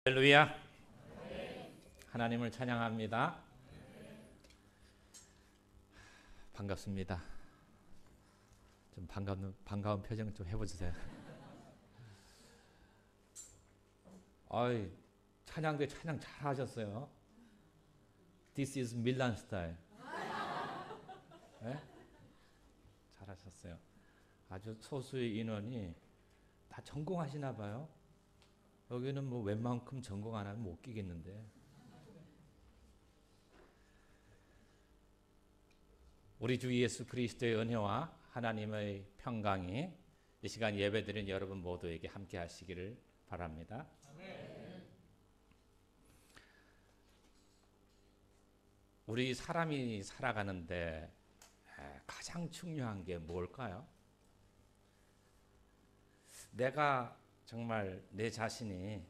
할렐루야. 하나님을 찬양합니다. 반갑습니다. 좀 반가운 표정 좀 해보세요. 찬양도 찬양 잘하셨어요. This is 밀란 스타일. 네? 잘하셨어요. 아주 소수의 인원이 다 전공하시나 봐요. 여기는 뭐 웬만큼 전공 안 하면 못 끼겠는데. 우리 주 예수 그리스도의 은혜와 하나님의 평강이 이 시간 예배드린 여러분 모두에게 함께 하시기를 바랍니다. 우리 사람이 살아가는데 가장 중요한 게 뭘까요? 내가 정말 내 자신을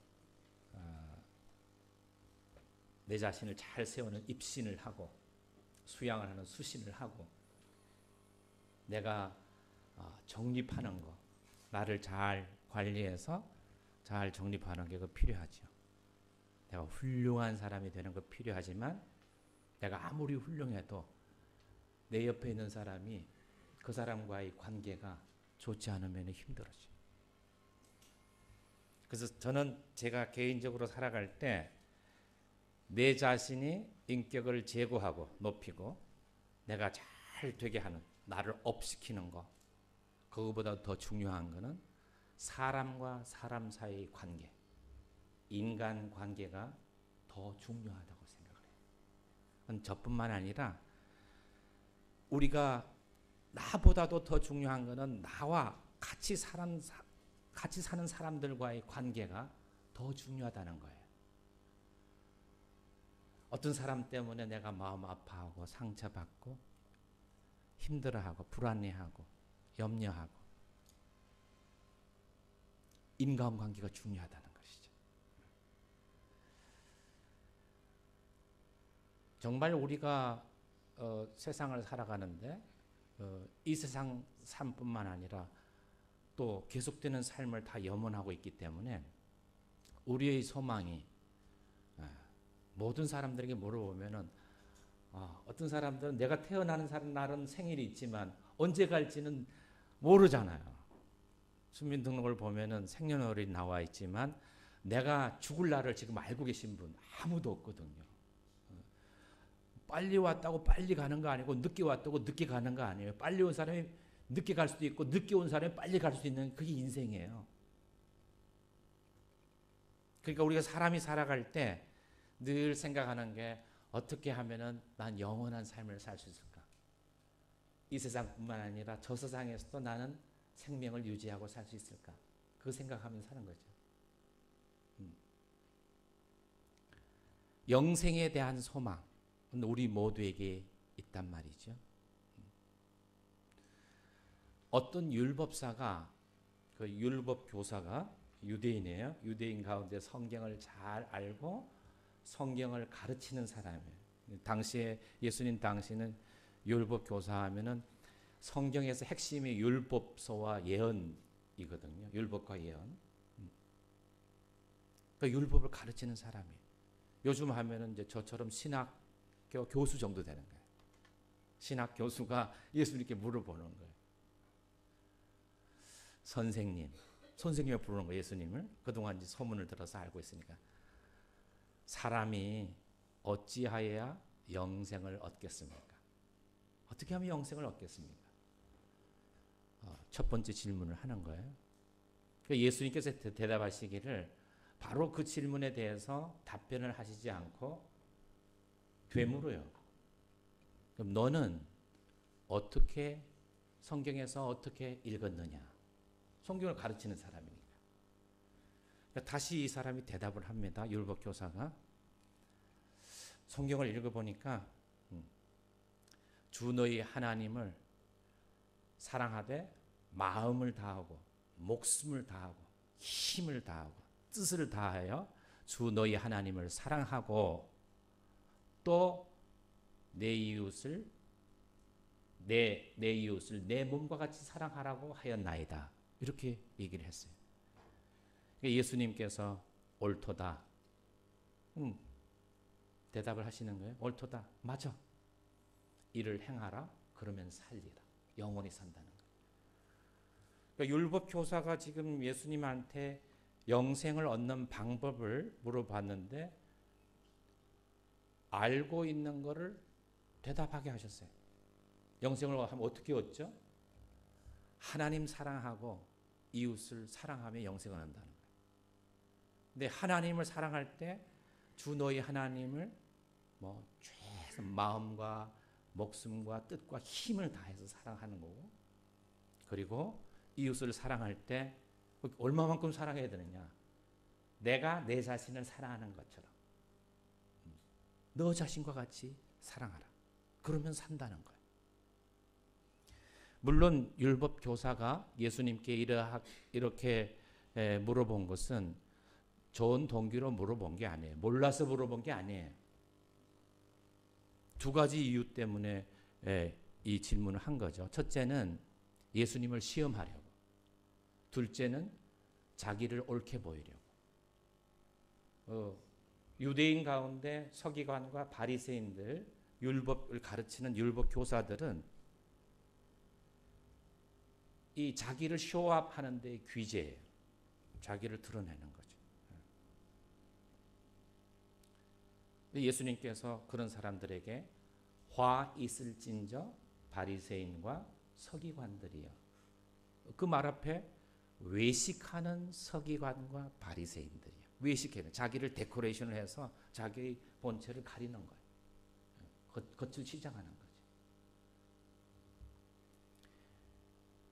잘 세우는 입신을 하고 수양을 하는 수신을 하고 내가 정립하는 거, 나를 잘 관리해서 잘 정립하는 게 필요하죠. 내가 훌륭한 사람이 되는 거 필요하지만 내가 아무리 훌륭해도 내 옆에 있는 사람이 그 사람과의 관계가 좋지 않으면 힘들어져. 그래서 저는 제가 개인적으로 살아갈 때 내 자신이 인격을 제고하고 높이고 내가 잘 되게 하는, 나를 업시키는 거, 그거보다 더 중요한 거는 사람과 사람 사이의 관계, 인간 관계가 더 중요하다고 생각을 해요. 저뿐만 아니라 우리가 나보다도 더 중요한 거는 나와 같이 사는 사람들과의 관계가 더 중요하다는 거예요. 어떤 사람 때문에 내가 마음 아파하고 상처받고 힘들어하고 불안해하고 염려하고 인간관계가 중요하다는 것이죠. 정말 우리가 세상을 살아가는데 이 세상 삶뿐만 아니라 또 계속되는 삶을 다 염원하고 있기 때문에 우리의 소망이 모든 사람들에게 물어보면은 어떤 사람들은 내가 태어나는 날은 생일이 있지만 언제 갈지는 모르잖아요. 주민등록을 보면은 생년월일이 나와 있지만 내가 죽을 날을 지금 알고 계신 분 아무도 없거든요. 빨리 왔다고 빨리 가는 거 아니고 늦게 왔다고 늦게 가는 거 아니에요. 빨리 온 사람이 늦게 갈 수도 있고 늦게 온 사람이 빨리 갈 수 있는 그게 인생이에요. 그러니까 우리가 사람이 살아갈 때 늘 생각하는 게 어떻게 하면은 난 영원한 삶을 살 수 있을까? 이 세상뿐만 아니라 저 세상에서도 나는 생명을 유지하고 살 수 있을까? 그 생각하면서 사는 거죠. 영생에 대한 소망은 우리 모두에게 있단 말이죠. 어떤 율법사가, 그 율법 교사가 유대인이에요. 유대인 가운데 성경을 잘 알고 성경을 가르치는 사람이에요. 당시에 예수님 당시는 율법 교사하면은 성경에서 핵심이 율법서와 예언이거든요. 율법과 예언. 그 율법을 가르치는 사람이에요. 요즘 하면은 이제 저처럼 신학교 교수 정도 되는 거예요. 신학 교수가 예수님께 물어보는 거예요. 선생님을 부르는 거예요. 예수님을. 그동안 이제 소문을 들어서 알고 있으니까. 사람이 어찌하여야 영생을 얻겠습니까? 어떻게 하면 영생을 얻겠습니까? 첫 번째 질문을 하는 거예요. 예수님께서 대답하시기를 바로 그 질문에 대해서 답변을 하시지 않고 되물어요. 그럼 너는 어떻게 성경에서 어떻게 읽었느냐? 성경을 가르치는 사람이니까. 다시 이 사람이 대답을 합니다. 율법 교사가. 성경을 읽어보니까 주 너희 하나님을 사랑하되 마음을 다하고 목숨을 다하고 힘을 다하고 뜻을 다하여 주 너희 하나님을 사랑하고 또 내 이웃을 내 몸과 같이 사랑하라고 하였나이다. 이렇게 얘기를 했어요. 예수님께서 옳도다, 대답을 하시는 거예요. 옳도다. 맞아. 이를 행하라. 그러면 살리라. 영원히 산다는 거예요. 그러니까 율법 교사가 지금 예수님한테 영생을 얻는 방법을 물어봤는데 알고 있는 거를 대답하게 하셨어요. 영생을 하면 어떻게 얻죠? 하나님 사랑하고 이웃을 사랑하며 영생을 한다는 거예요. 근데 하나님을 사랑할 때 주 너희 하나님을 뭐 최선 마음과 목숨과 뜻과 힘을 다해서 사랑하는 거고, 그리고 이웃을 사랑할 때 얼마만큼 사랑해야 되느냐? 내가 내 자신을 사랑하는 것처럼 너 자신과 같이 사랑하라. 그러면 산다는 거예요. 물론 율법 교사가 예수님께 이렇게 물어본 것은 좋은 동기로 물어본 게 아니에요. 몰라서 물어본 게 아니에요. 두 가지 이유 때문에 이 질문을 한 거죠. 첫째는 예수님을 시험하려고. 둘째는 자기를 옳게 보이려고. 유대인 가운데 서기관과 바리새인들, 율법을 가르치는 율법 교사들은 이 자기를 쇼업하는 데 귀재예요. 자기를 드러내는 거죠. 예수님께서 그런 사람들에게 화 있을진저 바리새인과 서기관들이여. 그 말 앞에 외식하는 서기관과 바리새인들이요. 외식해요. 자기를 데코레이션을 해서 자기의 본체를 가리는 거예요. 겉을 치장하는 거죠.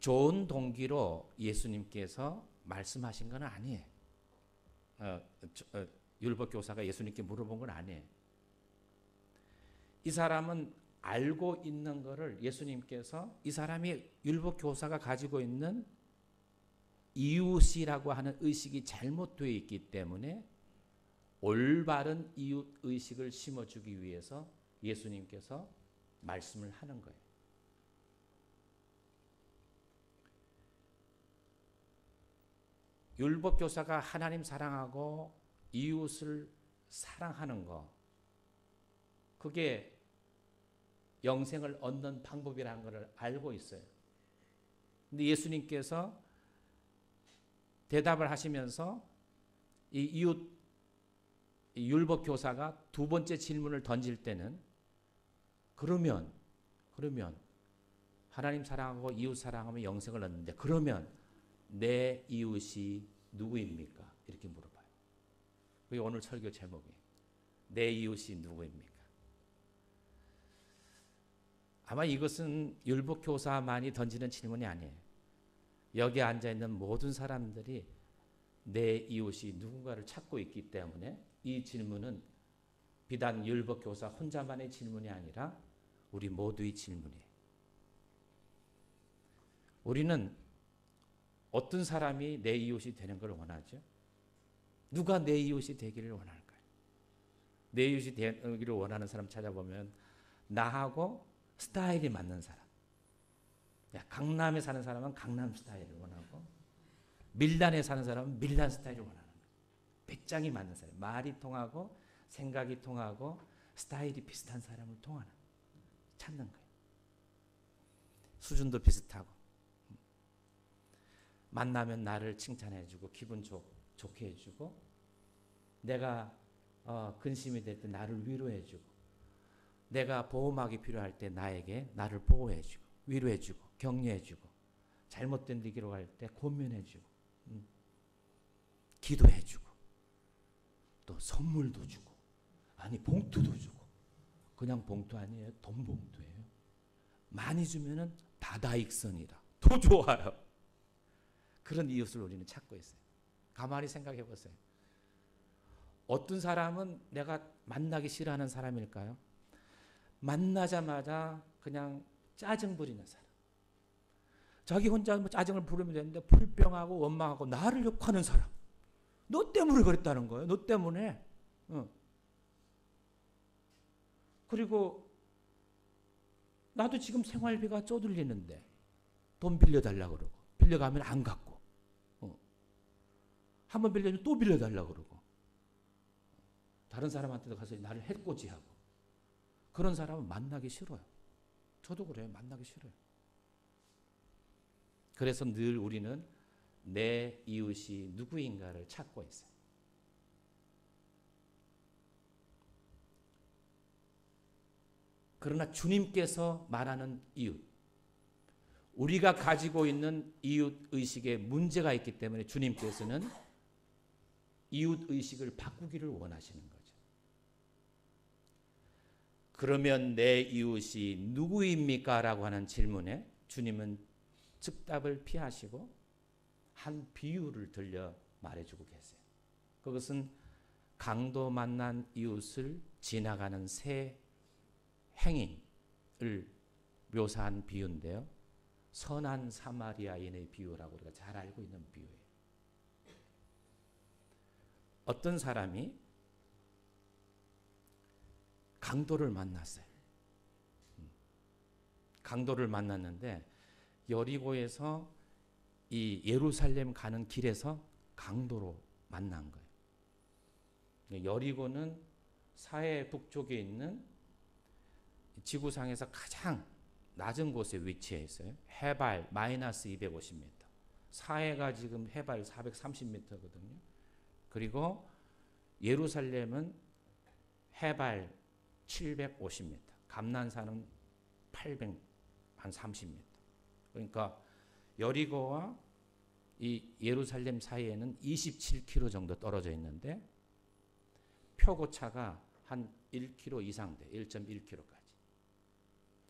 좋은 동기로 예수님께서 말씀하신 건 아니에요. 율법 교사가 예수님께 물어본 건 아니에요. 이 사람은 알고 있는 것을 예수님께서 이 사람이 율법 교사가 가지고 있는 이웃이라고 하는 의식이 잘못되어 있기 때문에 올바른 이웃 의식을 심어주기 위해서 예수님께서 말씀을 하는 거예요. 율법 교사가 하나님 사랑하고 이웃을 사랑하는 거, 그게 영생을 얻는 방법이라는 것을 알고 있어요. 근데 예수님께서 대답을 하시면서 이 이웃 율법 교사가 두 번째 질문을 던질 때는 그러면 하나님 사랑하고 이웃 사랑하면 영생을 얻는데 그러면 내 이웃이 누구입니까? 이렇게 물어봐요. 그게 오늘 설교 제목이에요. 내 이웃이 누구입니까? 아마 이것은 율법 교사만이 던지는 질문이 아니에요. 여기 앉아있는 모든 사람들이 내 이웃이 누군가를 찾고 있기 때문에 이 질문은 비단 율법 교사 혼자만의 질문이 아니라 우리 모두의 질문이에요. 우리는 어떤 사람이 내 이웃이 되는 걸 원하죠? 누가 내 이웃이 되기를 원할까요? 내 이웃이 되기를 원하는 사람 찾아보면 나하고 스타일이 맞는 사람. 강남에 사는 사람은 강남 스타일을 원하고 밀란에 사는 사람은 밀란 스타일을 원하는 거예요. 배짱이 맞는 사람. 말이 통하고 생각이 통하고 스타일이 비슷한 사람을 찾는 거예요. 수준도 비슷하고 만나면 나를 칭찬해주고 기분 좋게 해주고 내가 근심이 될 때 나를 위로해주고 내가 보호막이 필요할 때 나를 보호해주고 위로해주고 격려해주고 잘못된 길로 갈 때 권면해주고 기도해주고 또 선물도 주고 아니 봉투도 주고 그냥 봉투 아니에요. 돈 봉투예요. 많이 주면은 다다익선이다. 더 좋아요. 그런 이웃을 우리는 찾고 있어요. 가만히 생각해 보세요. 어떤 사람은 내가 만나기 싫어하는 사람일까요? 만나자마자 그냥 짜증 부리는 사람. 자기 혼자 짜증을 부르면 되는데 불평하고 원망하고 나를 욕하는 사람. 너 때문에 그랬다는 거예요. 너 때문에. 그리고 나도 지금 생활비가 쪼들리는데 돈 빌려달라고 그러고 빌려가면 안 갚고 한번 빌려주면 또 빌려달라고 그러고 다른 사람한테도 가서 나를 해코지하고 그런 사람은 만나기 싫어요. 저도 그래요. 만나기 싫어요. 그래서 늘 우리는 내 이웃이 누구인가를 찾고 있어요. 그러나 주님께서 말하는 이웃, 우리가 가지고 있는 이웃의식에 문제가 있기 때문에 주님께서는 이웃의식을 바꾸기를 원하시는 거죠. 그러면 내 이웃이 누구입니까? 라고 하는 질문에 주님은 즉답을 피하시고 한 비유를 들려 말해주고 계세요. 그것은 강도 만난 이웃을 지나가는 새 행인을 묘사한 비유인데요. 선한 사마리아인의 비유라고 우리가 잘 알고 있는 비유예요. 어떤 사람이 강도를 만났어요. 강도를 만났는데 여리고에서 이 예루살렘 가는 길에서 강도로 만난 거예요. 여리고는 사해 북쪽에 있는 지구상에서 가장 낮은 곳에 위치해 있어요. 해발 마이너스 250m. 사해가 지금 해발 430m거든요. 그리고 예루살렘은 해발 750m. 감난산은 830m. 그러니까 여리고와 이 예루살렘 사이에는 27km 정도 떨어져 있는데 표고차가 한 1km 이상 돼. 1.1km까지.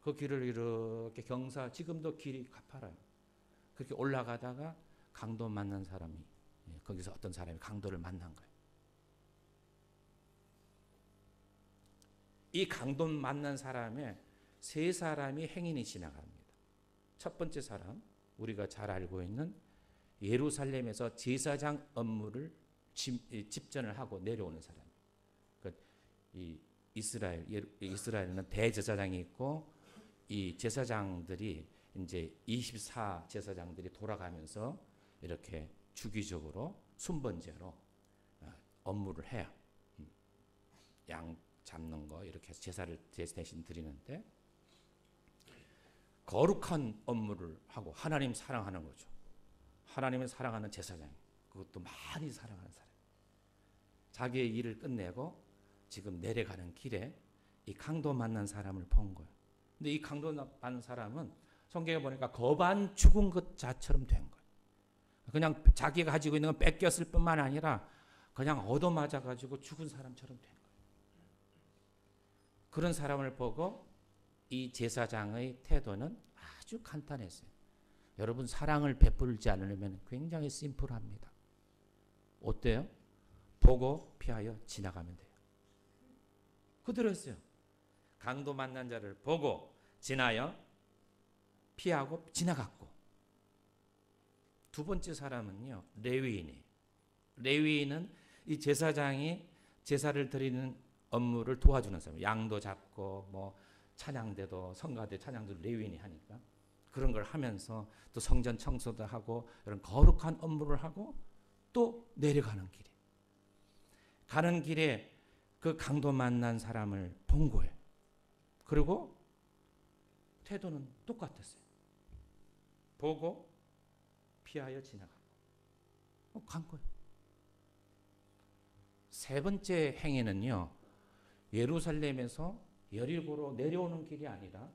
그 길을 이렇게 경사, 지금도 길이 가파라요. 그렇게 올라가다가 강도 만난 사람이, 거기서 어떤 사람이 강도를 만난 거예요. 이 강도 만난 사람의 세 사람이 행인이 지나갑니다. 첫 번째 사람, 우리가 잘 알고 있는 예루살렘에서 제사장 업무를 집전을 하고 내려오는 사람. 이 이스라엘은 대제사장이 있고 이 제사장들이 이제 24 제사장들이 돌아가면서 이렇게 주기적으로 순번제로 업무를 해요. 양 잡는 거 이렇게 제사를 대신 드리는데 거룩한 업무를 하고 하나님 사랑하는 거죠. 하나님을 사랑하는 제사장, 그것도 많이 사랑하는 사람. 자기의 일을 끝내고 지금 내려가는 길에 이 강도 만난 사람을 본 거예요. 근데 이 강도 만난 사람은 성경에 보니까 거반 죽은 것 자처럼 된 거예요. 그냥 자기가 가지고 있는 건 뺏겼을 뿐만 아니라 그냥 얻어맞아 가지고 죽은 사람처럼 된 거예요. 그런 사람을 보고 이 제사장의 태도는 아주 간단했어요. 여러분, 사랑을 베풀지 않으려면 굉장히 심플합니다. 어때요? 보고 피하여 지나가면 돼요. 그대로였어요. 강도 만난 자를 보고 지나여 피하고 지나갔고. 두 번째 사람은요, 레위인이에요. 레위인은 이 제사장이 제사를 드리는 업무를 도와주는 사람. 양도 잡고 뭐 찬양대도 성가대 찬양도 레위인이 하니까 그런 걸 하면서 또 성전 청소도 하고 이런 거룩한 업무를 하고 또 내려가는 길에 가는 길에 그 강도 만난 사람을 본 거예요. 그리고 태도는 똑같았어요. 보고 피하여 지나가고 간 거예요. 세 번째 행위는요, 예루살렘에서 여리고로 내려오는 길이 아니라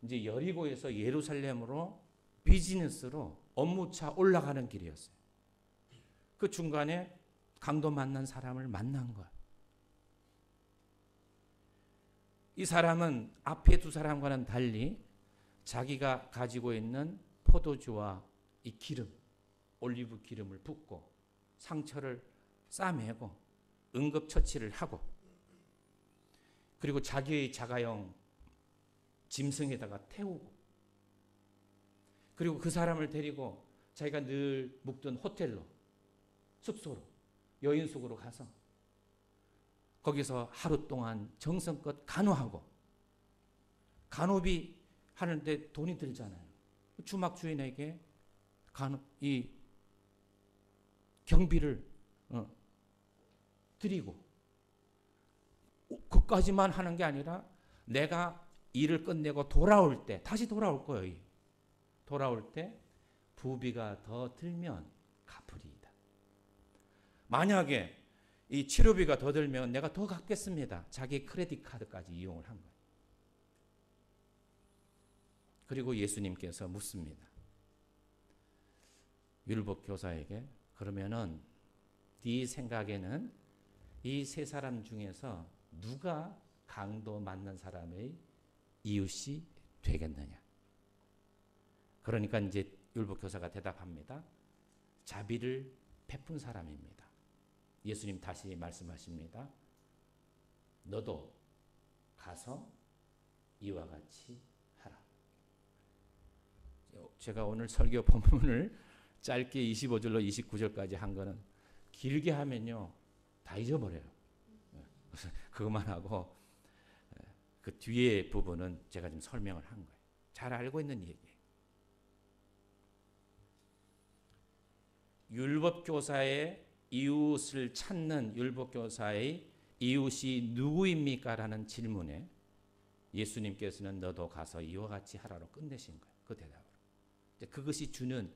이제 여리고에서 예루살렘으로 비즈니스로 업무차 올라가는 길이었어요. 그 중간에 강도 만난 사람을 만난 거예요. 이 사람은 앞에 두 사람과는 달리 자기가 가지고 있는 포도주와 이 기름, 올리브 기름을 붓고 상처를 싸매고 응급처치를 하고 그리고 자기의 자가용 짐승에다가 태우고 그리고 그 사람을 데리고 자기가 늘 묵던 호텔로 숙소로 여인숙으로 가서 거기서 하루 동안 정성껏 간호하고 간호비 하는데 돈이 들잖아요. 주막 주인에게 이 경비를 드리고 그까지만 하는 게 아니라 내가 일을 끝내고 돌아올 때, 다시 돌아올 거예요. 돌아올 때 부비가 더 들면 갚으리이다. 만약에 이 치료비가 더 들면 내가 더 갚겠습니다. 자기 크레딧 카드까지 이용을 한 거예요. 그리고 예수님께서 묻습니다. 율법 교사에게, 그러면은 네 생각에는 이 세 사람 중에서 누가 강도 맞는 사람의 이웃이 되겠느냐? 그러니까 이제 율법 교사가 대답합니다. 자비를 베푼 사람입니다. 예수님 다시 말씀하십니다. 너도 가서 이와 같이 하라. 제가 오늘 설교 본문을 짧게 25절로 29절까지 한 거는 길게 하면요 다 잊어버려요. 그것만 하고 그 뒤에 부분은 제가 좀 설명을 한 거예요. 잘 알고 있는 얘기예요. 율법교사의 이웃을 찾는 율법교사의 이웃이 누구입니까? 라는 질문에 예수님께서는 너도 가서 이와 같이 하라로 끝내신 거예요. 그 대답으로. 그것이 주는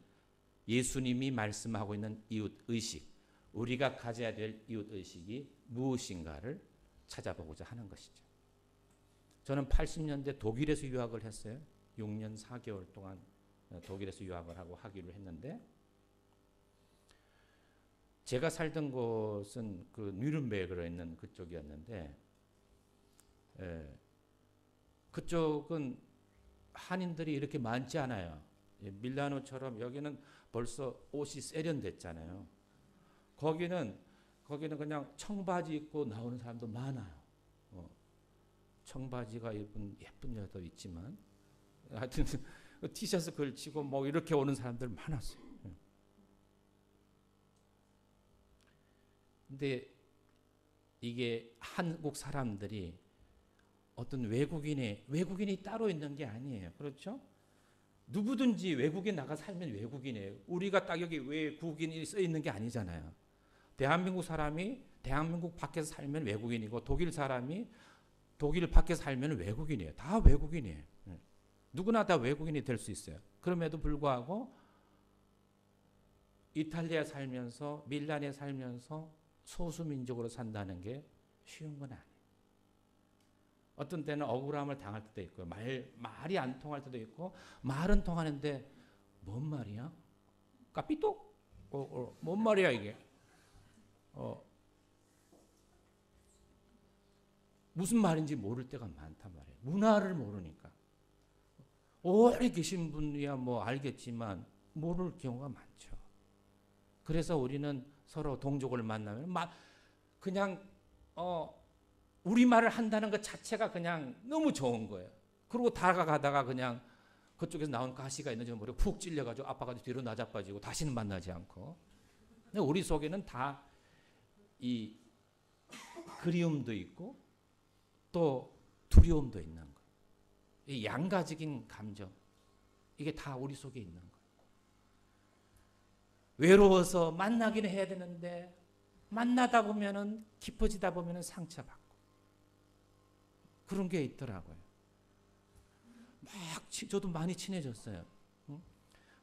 예수님이 말씀하고 있는 이웃의식, 우리가 가져야 될 이웃의식이 무엇인가를 찾아보고자 하는 것이죠. 저는 80년대 독일에서 유학을 했어요. 6년 4개월 동안 독일에서 유학을 하고 학위를 했는데, 제가 살던 곳은 그 뉘른베르크에 있는 그쪽이었는데, 그쪽은 한인들이 이렇게 많지 않아요. 밀라노처럼 여기는 벌써 옷이 세련됐잖아요. 거기는 그냥 청바지 입고 나오는 사람도 많아요. 청바지가 입은 예쁜 여자도 있지만, 하여튼 티셔츠 걸치고 뭐 이렇게 오는 사람들 많았어요. 근데 이게 한국 사람들이 어떤 외국인이 따로 있는 게 아니에요. 그렇죠? 누구든지 외국인 나가 살면 외국인이에요. 우리가 딱 여기 외국인이 써 있는 게 아니잖아요. 대한민국 사람이 대한민국 밖에서 살면 외국인이고, 독일 사람이 독일 밖에서 살면 외국인이에요. 다 외국인이에요. 누구나 다 외국인이 될 수 있어요. 그럼에도 불구하고 이탈리아에 살면서, 밀란에 살면서 소수민족으로 산다는 게 쉬운 건 아니에요. 어떤 때는 억울함을 당할 때도 있고, 말이 안 통할 때도 있고, 말은 통하는데 뭔 말이야? 까삐똑? 뭔 말이야 이게? 무슨 말인지 모를 때가 많단 말이에요. 문화를 모르니까. 오래 계신 분이야 뭐 알겠지만 모를 경우가 많죠. 그래서 우리는 서로 동족을 만나면 그냥 우리말을 한다는 것 자체가 그냥 너무 좋은 거예요. 그리고 다가가다가 그냥 그쪽에서 나온 가시가 있는지 모르고 푹 찔려가지고 아파가지고 뒤로 나자빠지고 다시는 만나지 않고. 근데 우리 속에는 다 이 그리움도 있고 또 두려움도 있는 거예요. 이 양가적인 감정, 이게 다 우리 속에 있는 거예요. 외로워서 만나기는 해야 되는데 만나다 보면은 깊어지다 보면은 상처받고 그런 게 있더라고요. 저도 많이 친해졌어요.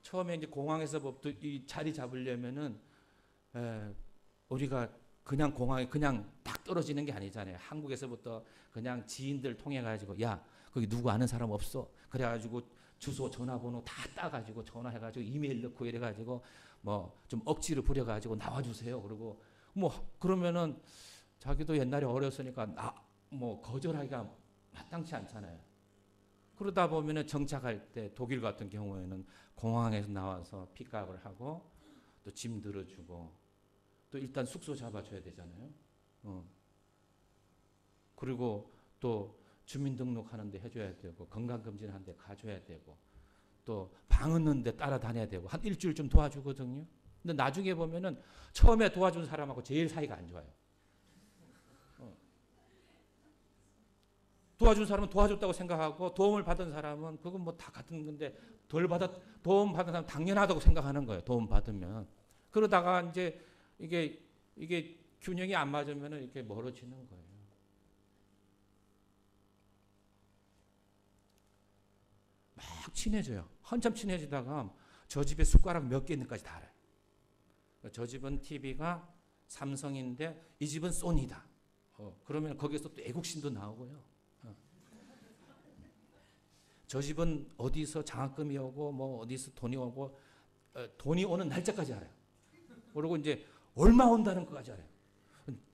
처음에 이제 공항에서부터 이 자리 잡으려면은 우리가 그냥 공항에 그냥 딱 떨어지는 게 아니잖아요. 한국에서부터 그냥 지인들 통해 가지고 야 거기 누구 아는 사람 없어? 그래가지고 주소 전화번호 다 따가지고 전화해가지고 이메일 넣고 이래가지고 뭐 좀 억지로 부려가지고 나와주세요. 그리고 뭐 그러면은 자기도 옛날에 어렸으니까 뭐 거절하기가 마땅치 않잖아요. 그러다 보면은 정착할 때 독일 같은 경우에는 공항에서 나와서 픽업을 하고 또 짐 들어주고 또 일단 숙소 잡아줘야 되잖아요. 그리고 또 주민등록하는데 해줘야 되고 건강검진하는데 가줘야 되고 또 방 얻는데 따라다녀야 되고 한 일주일 좀 도와주거든요. 근데 나중에 보면은 처음에 도와준 사람하고 제일 사이가 안 좋아요. 도와준 사람은 도와줬다고 생각하고 도움을 받은 사람은 그건 뭐 다 같은 건데 도움 받은 사람은 당연하다고 생각하는 거예요. 도움 받으면. 그러다가 이제 이게 균형이 안 맞으면 이렇게 멀어지는 거예요. 막 친해져요. 한참 친해지다가 저 집에 숟가락 몇 개 있는지까지 다 알아요. 저 집은 TV가 삼성인데 이 집은 소니다. 그러면 거기서 또 애국심도 나오고요. 저 집은 어디서 장학금이 오고 뭐 어디서 돈이 오고 돈이 오는 날짜까지 알아요. 그리고 이제 얼마 온다는 것까지 알아요.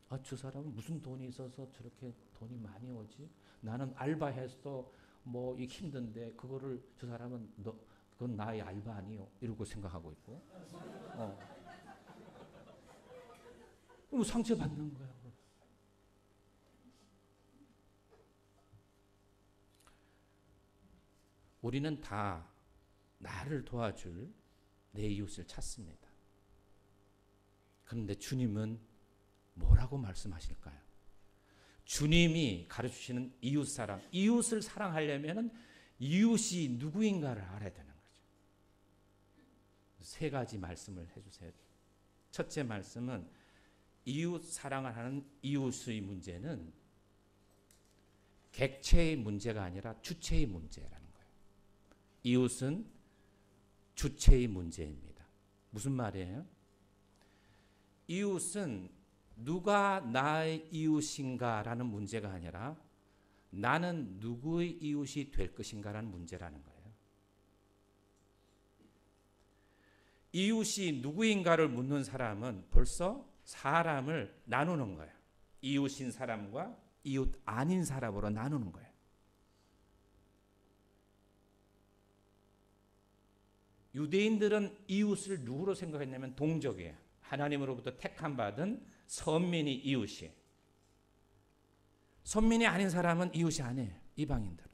아, 저 사람은 무슨 돈이 있어서 저렇게 돈이 많이 오지? 나는 알바해서 뭐 힘든데 그거를 저 사람은 그건 나의 알바 아니요. 이러고 생각하고 있고. 그럼 상처 받는 거야. 우리는 다 나를 도와줄 내 이웃을 찾습니다. 그런데 주님은 뭐라고 말씀하실까요? 주님이 가르치시는 이웃 사랑, 이웃을 사랑하려면 이웃이 누구인가를 알아야 되는 거죠. 세 가지 말씀을 해주세요. 첫째 말씀은 이웃 사랑을 하는 이웃의 문제는 객체의 문제가 아니라 주체의 문제라는 거예요. 이웃은 주체의 문제입니다. 무슨 말이에요? 이웃은 누가 나의 이웃인가라는 문제가 아니라 나는 누구의 이웃이 될 것인가라는 문제라는 거예요. 이웃이 누구인가를 묻는 사람은 벌써 사람을 나누는 거예요. 이웃인 사람과 이웃 아닌 사람으로 나누는 거예요. 유대인들은 이웃을 누구로 생각했냐면 동족이에요. 하나님으로부터 택함 받은 선민이 이웃이에요. 선민이 아닌 사람은 이웃이 아니에요. 이방인들은.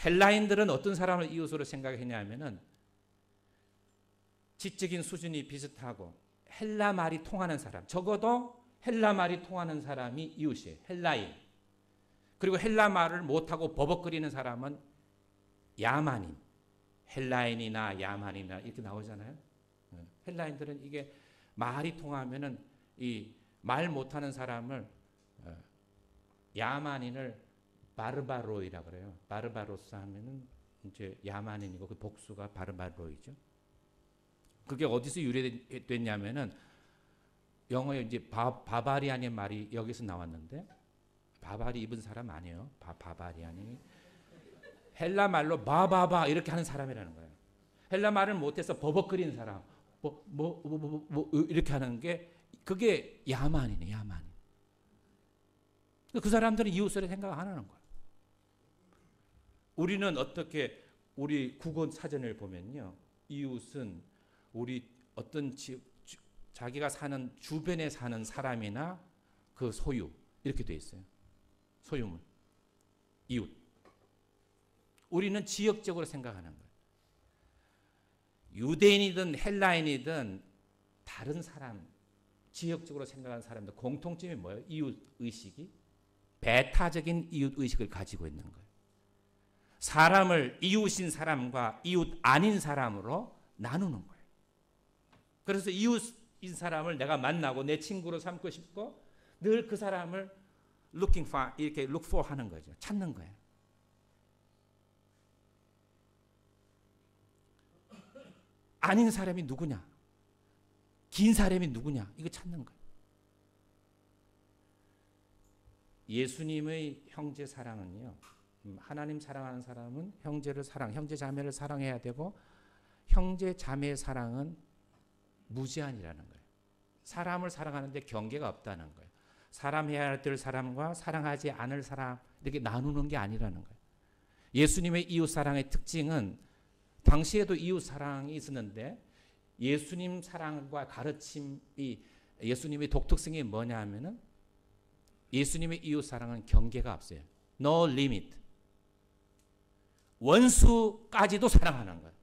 헬라인들은 어떤 사람을 이웃으로 생각했냐면은 지적인 수준이 비슷하고 헬라 말이 통하는 사람, 적어도 헬라 말이 통하는 사람이 이웃이에요. 헬라인. 그리고 헬라 말을 못하고 버벅거리는 사람은 야만인. 헬라인이나 야만이나 이렇게 나오잖아요. 헬라인들은 이게 말이 통하면은 이 말 못하는 사람을 야만인을 바르바로이라 그래요. 바르바로스 하면은 이제 야만인이고 그 복수가 바르바로이죠. 그게 어디서 유래됐냐면은 영어에 이제 바바리안의 말이 여기서 나왔는데 바바리 입은 사람 아니에요. 바바리안이 헬라 말로 바바바 이렇게 하는 사람이라는 거예요. 헬라 말을 못해서 버벅거리는 사람, 이렇게 하는 게 그게 야만이네, 야만인. 그 사람들은 이웃을 생각 안 하는 거예요. 우리는 어떻게 우리 국어 사전을 보면요, 이웃은 우리 어떤 자기가 사는 주변에 사는 사람이나 그 소유 이렇게 돼 있어요. 소유물, 이웃. 우리는 지역적으로 생각하는 거예요. 유대인이든 헬라인이든 다른 사람, 지역적으로 생각하는 사람들 공통점이 뭐예요? 이웃의식이 배타적인 이웃의식을 가지고 있는 거예요. 사람을 이웃인 사람과 이웃 아닌 사람으로 나누는 거예요. 그래서 이웃인 사람을 내가 만나고 내 친구로 삼고 싶고 늘 그 사람을 looking for, 이렇게 look for 하는 거죠. 찾는 거예요. 아닌 사람이 누구냐? 긴 사람이 누구냐? 이거 찾는 거예요. 예수님의 형제 사랑은요. 하나님 사랑하는 사람은 형제를 형제 자매를 사랑해야 되고 형제 자매의 사랑은 무제한이라는 거예요. 사람을 사랑하는데 경계가 없다는 거예요. 사랑해야 될 사람과 사랑하지 않을 사람 이렇게 나누는 게 아니라는 거예요. 예수님의 이웃 사랑의 특징은 당시에도 이웃 사랑이 있었는데 예수님 사랑과 가르침이 예수님의 독특성이 뭐냐 하면은 예수님의 이웃 사랑은 경계가 없어요. No limit. 원수까지도 사랑하는 거예요.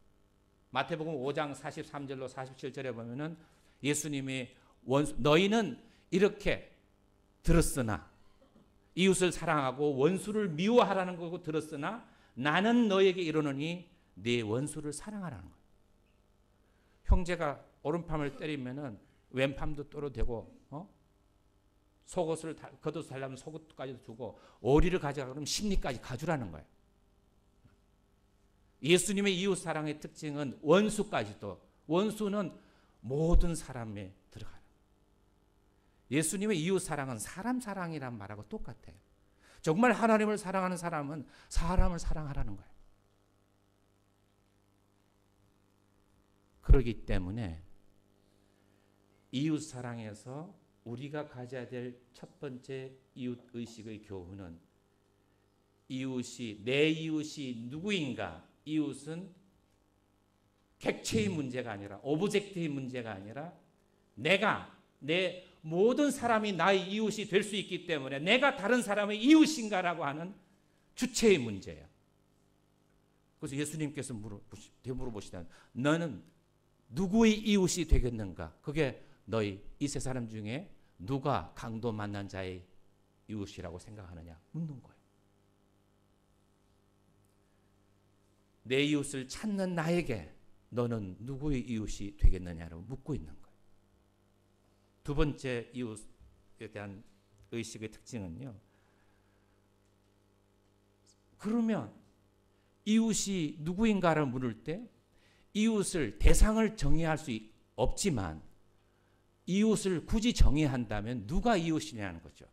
마태복음 5장 43절로 47절에 보면은 예수님이 너희는 이렇게 들었으나 이웃을 사랑하고 원수를 미워하라는 거고 들었으나 나는 너에게 이르노니 네 원수를 사랑하라는 거예요. 형제가 오른팔을 때리면은 왼팔도 떨어대고 속옷을 겉옷을 달라면 속옷까지도 주고 오리를 가져가 그러면 심리까지 가주라는 거예요. 예수님의 이웃 사랑의 특징은 원수까지도, 원수는 모든 사람에 들어가는. 예수님의 이웃 사랑은 사람 사랑이란 말하고 똑같아요. 정말 하나님을 사랑하는 사람은 사람을 사랑하라는 거예요. 그렇기 때문에 이웃 사랑에서 우리가 가져야 될 첫 번째 이웃 의식의 교훈은, 이웃이, 내 이웃이 누구인가? 이웃은 객체의 문제가 아니라, 오브젝트의 문제가 아니라, 내 모든 사람이 나의 이웃이 될 수 있기 때문에 내가 다른 사람의 이웃인가라고 하는 주체의 문제예요. 그래서 예수님께서 되물어보시다. 너는 누구의 이웃이 되겠는가? 그게 너희 이 세 사람 중에 누가 강도 만난 자의 이웃이라고 생각하느냐 묻는 거예요. 내 이웃을 찾는 나에게 너는 누구의 이웃이 되겠느냐라고 묻고 있는 거예요. 두 번째 이웃에 대한 의식의 특징은요. 그러면 이웃이 누구인가를 물을 때 이웃을, 대상을 정의할 수 없지만 이웃을 굳이 정의한다면 누가 이웃이냐는 거죠.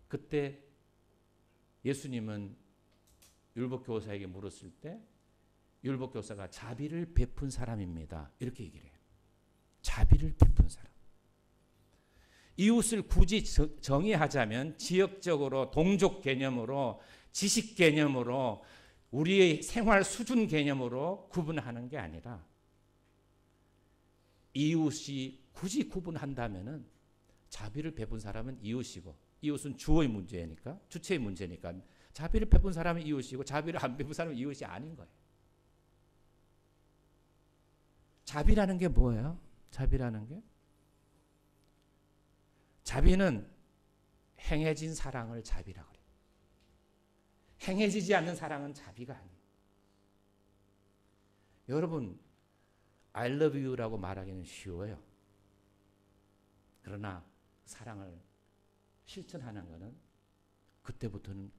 그때 예수님은 율법교사에게 물었을 때 율법교사가 자비를 베푼 사람입니다. 이렇게 얘기를 해요. 자비를 베푼 사람. 이웃을 굳이 정의하자면 지역적으로, 동족 개념으로, 지식 개념으로, 우리의 생활 수준 개념으로 구분하는 게 아니라, 이웃이 굳이 구분한다면은 자비를 베푼 사람은 이웃이고, 이웃은 주어의 문제니까, 주체의 문제니까, 자비를 베푼 사람은 이웃이고 자비를 안 베푼 사람은 이웃이 아닌 거예요. 자비라는 게 뭐예요? 자비라는 게? 자비는 행해진 사랑을 자비라고 그래요. 행해지지 않는 사랑은 자비가 아니에요. 여러분, I love you라고 말하기는 쉬워요. 그러나 사랑을 실천하는 것은 그때부터는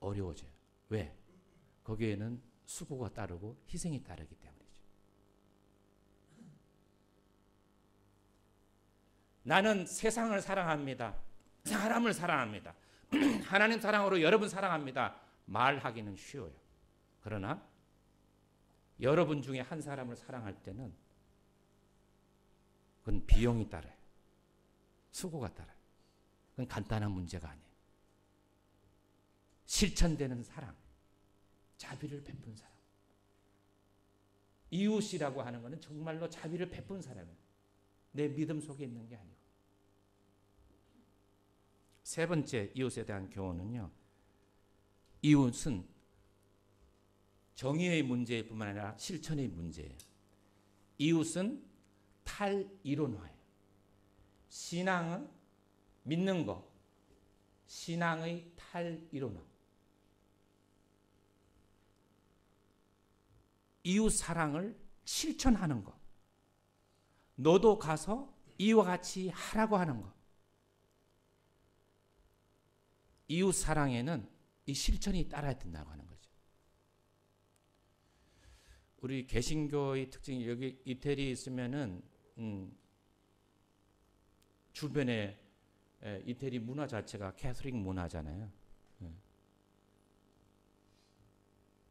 어려워져요. 왜? 거기에는 수고가 따르고 희생이 따르기 때문이죠. 나는 세상을 사랑합니다. 사람을 사랑합니다. 하나님 사랑으로 여러분 사랑합니다. 말하기는 쉬워요. 그러나 여러분 중에 한 사람을 사랑할 때는 그건 비용이 따라요. 수고가 따라요. 그건 간단한 문제가 아니에요. 실천되는 사랑, 자비를 베푼 사람. 이웃이라고 하는 것은 정말로 자비를 베푼 사람이에요. 내 믿음 속에 있는 게 아니고. 세 번째 이웃에 대한 교훈은요. 이웃은 정의의 문제뿐만 아니라 실천의 문제예요. 이웃은 탈이론화예요. 신앙은 믿는 것, 신앙의 탈이론화. 이웃 사랑을 실천하는 것. 너도 가서 이와 같이 하라고 하는 것. 이웃 사랑에는 이 실천이 따라야 된다고 하는 거죠. 우리 개신교의 특징이 여기 이태리에 있으면은 주변에 이태리 문화 자체가 캐서릭 문화잖아요.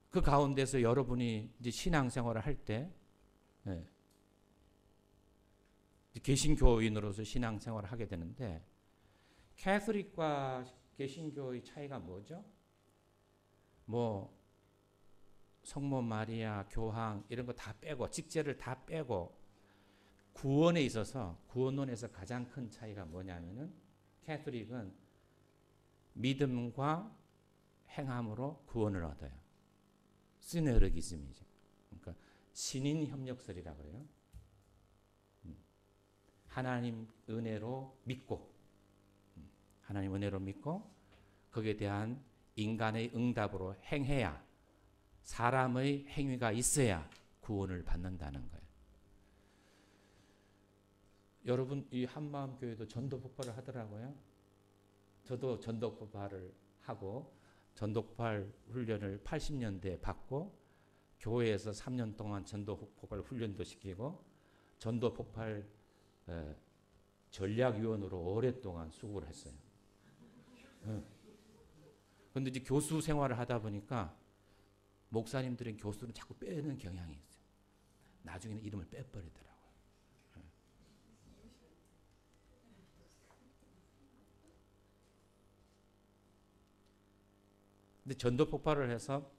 그 가운데서 여러분이 이제 신앙생활을 할 때 개신교인으로서 신앙생활을 하게 되는데, 캐서릭과 개신교의 차이가 뭐죠? 뭐 성모 마리아, 교황 이런 거 다 빼고, 직제를 다 빼고, 구원에 있어서, 구원론에서 가장 큰 차이가 뭐냐면은, 캐서릭은 믿음과 행함으로 구원을 얻어요. 시네르기즘이죠. 그러니까 신인 협력설이라고 해요. 하나님 은혜로 믿고, 하나님 은혜로 믿고 거기에 대한 인간의 응답으로 행해야, 사람의 행위가 있어야 구원을 받는다는 거예요. 여러분, 이 한마음교회도 전도폭발을 하더라고요. 저도 전도폭발을 하고 전도폭발 훈련을 80년대에 받고 교회에서 3년 동안 전도폭발 훈련도 시키고 전도폭발 전략위원으로 오랫동안 수고를 했어요. 그런데 이제 교수 생활을 하다 보니까 목사님들은 교수를 자꾸 빼는 경향이 있어요. 나중에는 이름을 빼버리더라고요. 근데 전도 폭발을 해서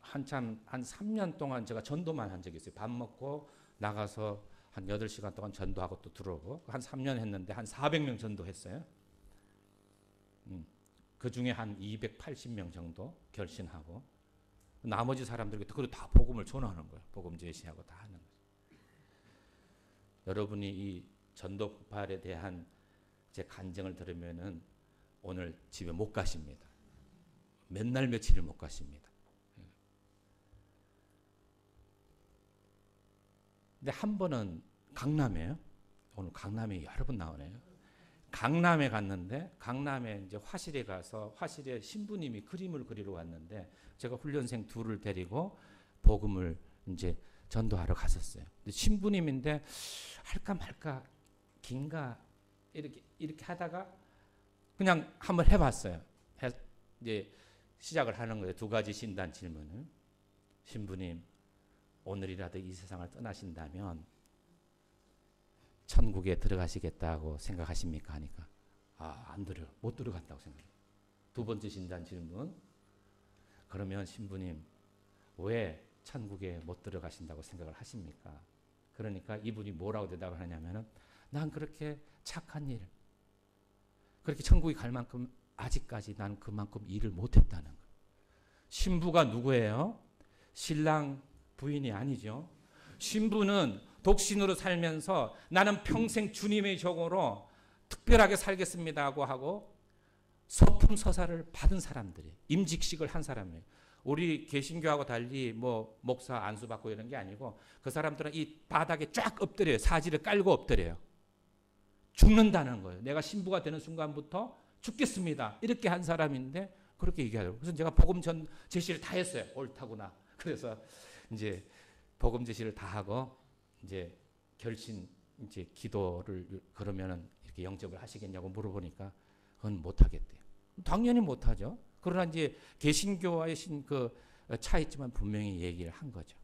한참 한 3년 동안 제가 전도만 한 적이 있어요. 밥 먹고 나가서 한 8시간 동안 전도하고 또 들어오고 한 3년 했는데 한 400명 전도했어요. 그 중에 한 280명 정도 결신하고 나머지 사람들에게 다 복음을 전하는 거예요. 복음 제시하고 다 하는 거예요. 여러분이 이 전도 폭발에 대한 제 간증을 들으면은 오늘 집에 못 가십니다. 맨날 며칠을 못 가십니다. 근데 한 번은 강남에요. 오늘 강남에 여러 번 나오네요. 강남에 갔는데 강남에 이제 화실에 가서 화실에 신부님이 그림을 그리러 왔는데 제가 훈련생 둘을 데리고 복음을 이제 전도하러 갔었어요. 근데 신부님인데 할까 말까 긴가 이렇게 하다가 그냥 한번 해봤어요. 이제 시작을 하는 거예요. 2가지 신단 질문을. 신부님, 오늘이라도 이 세상을 떠나신다면 천국에 들어가시겠다고 생각하십니까? 하니까 안 들어요. 못 들어간다고 생각해요. 2번째 신단 질문. 그러면 신부님 왜 천국에 못 들어가신다고 생각을 하십니까? 그러니까 이분이 뭐라고 대답을 하냐면은 난 그렇게 착한 일, 그렇게 천국에 갈 만큼 아직까지 난 그만큼 일을 못했다는 거예요. 신부가 누구예요? 신랑 부인이 아니죠. 신부는 독신으로 살면서 나는 평생 주님의 종으로 특별하게 살겠습니다고 하고 서품서사를 받은 사람들이 임직식을 한 사람이에요. 우리 개신교하고 달리 뭐 목사 안수 받고 이런 게 아니고 그 사람들은 이 바닥에 쫙 엎드려요. 사지를 깔고 엎드려요. 죽는다는 거예요. 내가 신부가 되는 순간부터 죽겠습니다. 이렇게 한 사람인데 그렇게 얘기하더라고요. 그래서 제가 복음 전 제시를 다 했어요. 옳다구나. 그래서 이제 복음 제시를 다 하고 이제 결신 이제 기도를 그러면은 이렇게 영접을 하시겠냐고 물어보니까 그건 못 하겠대요. 당연히 못 하죠. 그러나 이제 개신교와의 그 차이점은 분명히 얘기를 한 거죠.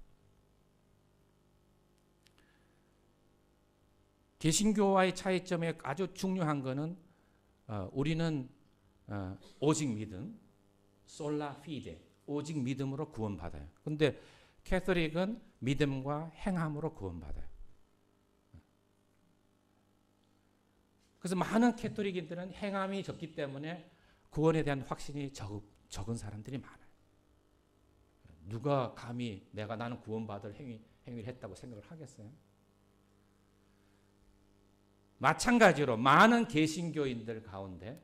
개신교와의 차이점에 아주 중요한 거는 우리는 오직 믿음, 솔라 피데, 오직 믿음으로 구원받아요. 근데 캐톨릭은 믿음과 행함으로 구원받아요. 그래서 많은 캐톨릭인들은 행함이 적기 때문에 구원에 대한 확신이 적은 사람들이 많아요. 누가 감히 나는 구원받을 행위를 했다고 생각을 하겠어요? 마찬가지로 많은 개신교인들 가운데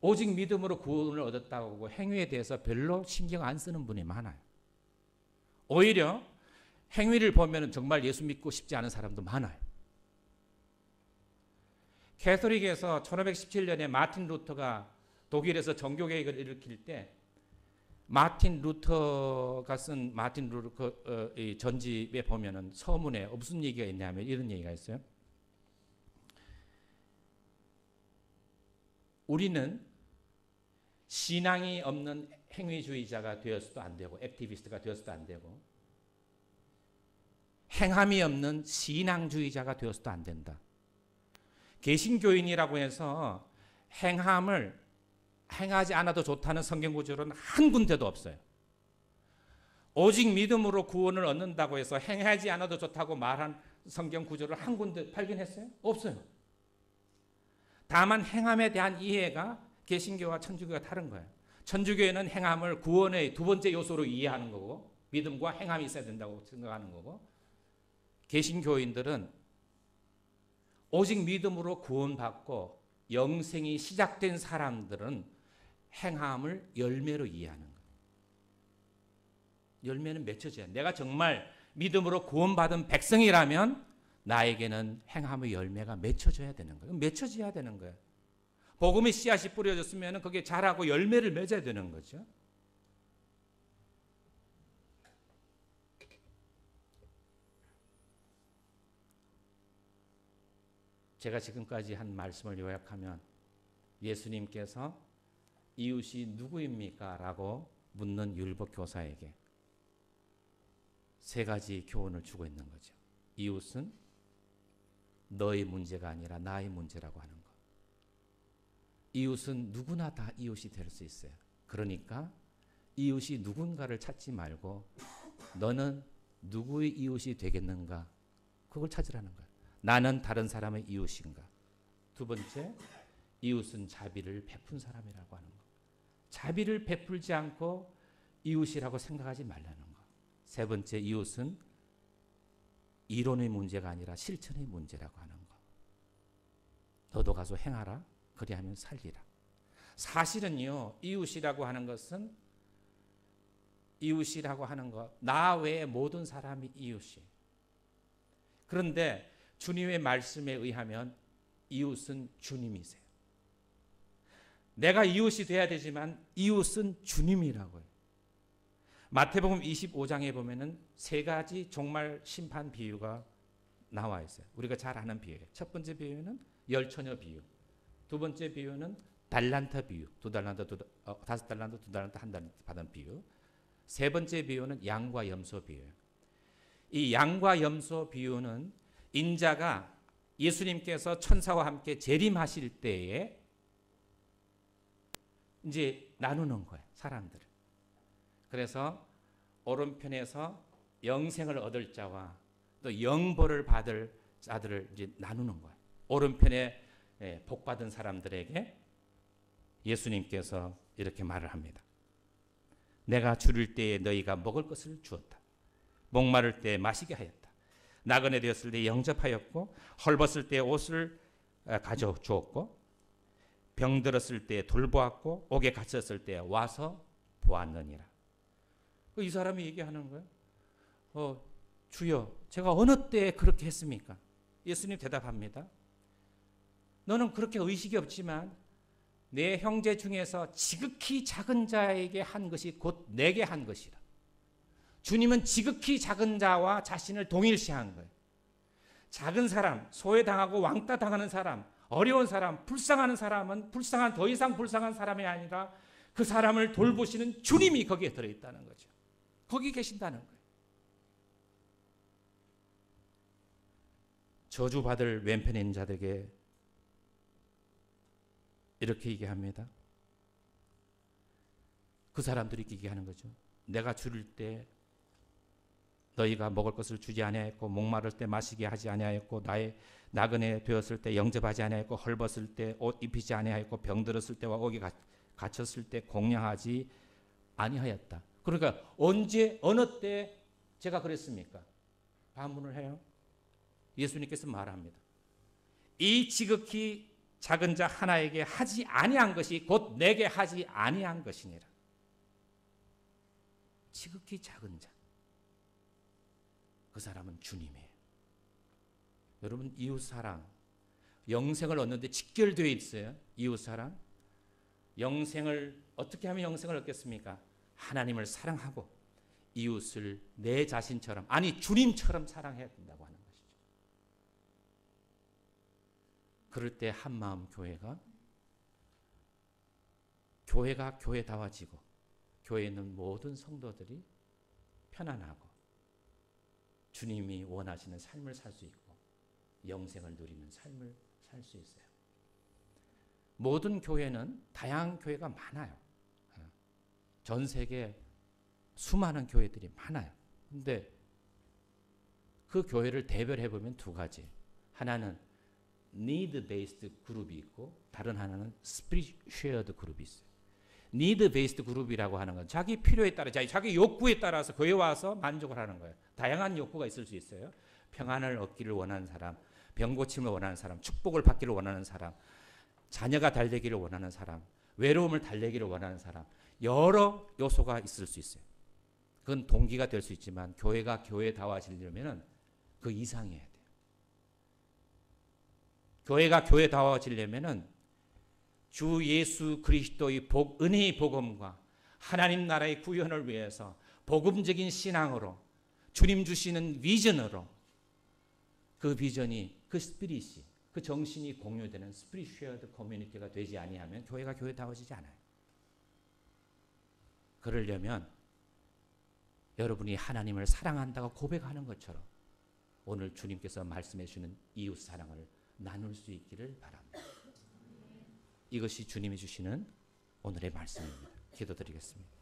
오직 믿음으로 구원을 얻었다고 행위에 대해서 별로 신경 안 쓰는 분이 많아요. 오히려 행위를 보면 정말 예수 믿고 싶지 않은 사람도 많아요. 캐톨릭에서 1517년에 마틴 루터가 독일에서 정교개혁을 일으킬 때 마틴 루터가 쓴 마틴 루터 전집에 보면은 서문에 무슨 얘기가 있냐면 이런 얘기가 있어요. 우리는 신앙이 없는 행위주의자가 되어서도 안 되고 액티비스트가 되어서도 안 되고 행함이 없는 신앙주의자가 되어서도 안 된다. 개신교인이라고 해서 행함을 행하지 않아도 좋다는 성경 구절은 한 군데도 없어요. 오직 믿음으로 구원을 얻는다고 해서 행하지 않아도 좋다고 말한 성경 구절을 한 군데 발견했어요? 없어요. 다만 행함에 대한 이해가 개신교와 천주교가 다른 거예요. 천주교에는 행함을 구원의 2번째 요소로 이해하는 거고 믿음과 행함이 있어야 된다고 생각하는 거고 개신교인들은 오직 믿음으로 구원받고 영생이 시작된 사람들은 행함을 열매로 이해하는 거예요. 열매는 맺혀져야 돼요. 내가 정말 믿음으로 구원받은 백성이라면 나에게는 행함의 열매가 맺혀져야 되는 거예요. 맺혀져야 되는 거예요. 복음의 씨앗이 뿌려졌으면 그게 자라고 열매를 맺어야 되는 거죠. 제가 지금까지 한 말씀을 요약하면 예수님께서 이웃이 누구입니까? 라고 묻는 율법 교사에게 세 가지 교훈을 주고 있는 거죠. 이웃은 너의 문제가 아니라 나의 문제라고 하는 것. 이웃은 누구나 다 이웃이 될 수 있어요. 그러니까 이웃이 누군가를 찾지 말고 너는 누구의 이웃이 되겠는가? 그걸 찾으라는 거예요. 나는 다른 사람의 이웃인가? 두 번째, 이웃은 자비를 베푼 사람이라고 하는 거. 자비를 베풀지 않고 이웃이라고 생각하지 말라는 거. 세 번째, 이웃은 이론의 문제가 아니라 실천의 문제라고 하는 거. 너도 가서 행하라. 그리하면 살리라. 사실은요, 이웃이라고 하는 것은 이웃이라고 하는 것, 나 외에 모든 사람이 이웃이에요. 그런데 주님의 말씀에 의하면 이웃은 주님이세요. 내가 이웃이 돼야 되지만 이웃은 주님이라고 해요. 마태복음 25장에 보면은 세 가지 종말 심판 비유가 나와 있어요. 우리가 잘 아는 비유예요. 첫 번째 비유는 열처녀 비유. 두 번째 비유는 달란트 비유. 5달란트, 5달란트, 2달란트, 1달란트 받은 비유. 세 번째 비유는 양과 염소 비유예요. 이 양과 염소 비유는 인자가 예수님께서 천사와 함께 재림하실 때에 이제 나누는 거예요. 사람들을. 그래서 오른편에서 영생을 얻을 자와 또 영벌을 받을 자들을 이제 나누는 거예요. 오른편에 복 받은 사람들에게 예수님께서 이렇게 말을 합니다. 내가 줄일 때에 너희가 먹을 것을 주었다. 목마를 때 마시게 하였다. 나그네 되었을 때 영접하였고 헐벗을 때 옷을 가져 주었고 병들었을 때 돌보았고 옥에 갇혔을 때 와서 보았느니라. 이 사람이 얘기하는 거예요. 주여, 제가 어느 때 그렇게 했습니까? 예수님 대답합니다. 너는 그렇게 의식이 없지만 내 형제 중에서 지극히 작은 자에게 한 것이 곧 내게 한 것이라. 주님은 지극히 작은 자와 자신을 동일시한 거예요. 작은 사람, 소외당하고 왕따 당하는 사람, 어려운 사람, 불쌍한 사람은 더 이상 불쌍한 사람이 아니라 그 사람을 돌보시는 주님이 거기에 들어있다는 거죠. 거기 계신다는 거예요. 저주받을 왼편에 있는 자들에게 이렇게 얘기합니다. 그 사람들이 얘기하는 거죠. 내가 줄일 때 너희가 먹을 것을 주지 아니하였고 목마를 때 마시게 하지 아니하였고 나의 나그네 되었을 때 영접하지 아니하였고 헐벗을 때 옷 입히지 아니하였고 병들었을 때와 옥에 갇혔을 때 공양하지 아니하였다. 그러니까 언제 어느 때 제가 그랬습니까? 반문을 해요. 예수님께서 말합니다. 이 지극히 작은 자 하나에게 하지 아니한 것이 곧 내게 하지 아니한 것이니라. 지극히 작은 자. 그 사람은 주님이에요. 여러분, 이웃사랑, 영생을 얻는데 직결되어 있어요. 이웃사랑. 영생을 어떻게 하면 영생을 얻겠습니까? 하나님을 사랑하고 이웃을 내 자신처럼, 아니 주님처럼 사랑해야 된다고 하는 것이죠. 그럴 때 한마음 교회가 교회다워지고 교회에 있는 모든 성도들이 편안하고 주님이 원하시는 삶을 살 수 있고 영생을 누리는 삶을 살 수 있어요. 모든 교회는 다양한 교회가 많아요. 전 세계 수많은 교회들이 많아요. 근데 그 교회를 대별해 보면 두 가지. 하나는 need based 그룹이 있고 다른 하나는 spirit shared 그룹이 있어요. need based 그룹이라고 하는 건 자기 필요에 따라 자기 욕구에 따라서 교회 와서 만족을 하는 거예요. 다양한 욕구가 있을 수 있어요. 평안을 얻기를 원하는 사람, 병 고침을 원하는 사람, 축복을 받기를 원하는 사람, 자녀가 달래기를 원하는 사람, 외로움을 달래기를 원하는 사람, 여러 요소가 있을 수 있어요. 그건 동기가 될 수 있지만 교회가 교회다워지려면 그 이상이어야 돼요. 교회가 교회다워지려면 주 예수 그리스도의 은혜의 복음과 하나님 나라의 구현을 위해서 복음적인 신앙으로 주님 주시는 비전으로 그 비전이 그 스피릿이 그 정신이 공유되는 스피릿 쉐어드 커뮤니티가 되지 아니하면 교회가 교회다워지지 않아요. 그러려면 여러분이 하나님을 사랑한다고 고백하는 것처럼 오늘 주님께서 말씀해 주시는 이웃 사랑을 나눌 수 있기를 바랍니다. 이것이 주님이 주시는 오늘의 말씀입니다. 기도드리겠습니다.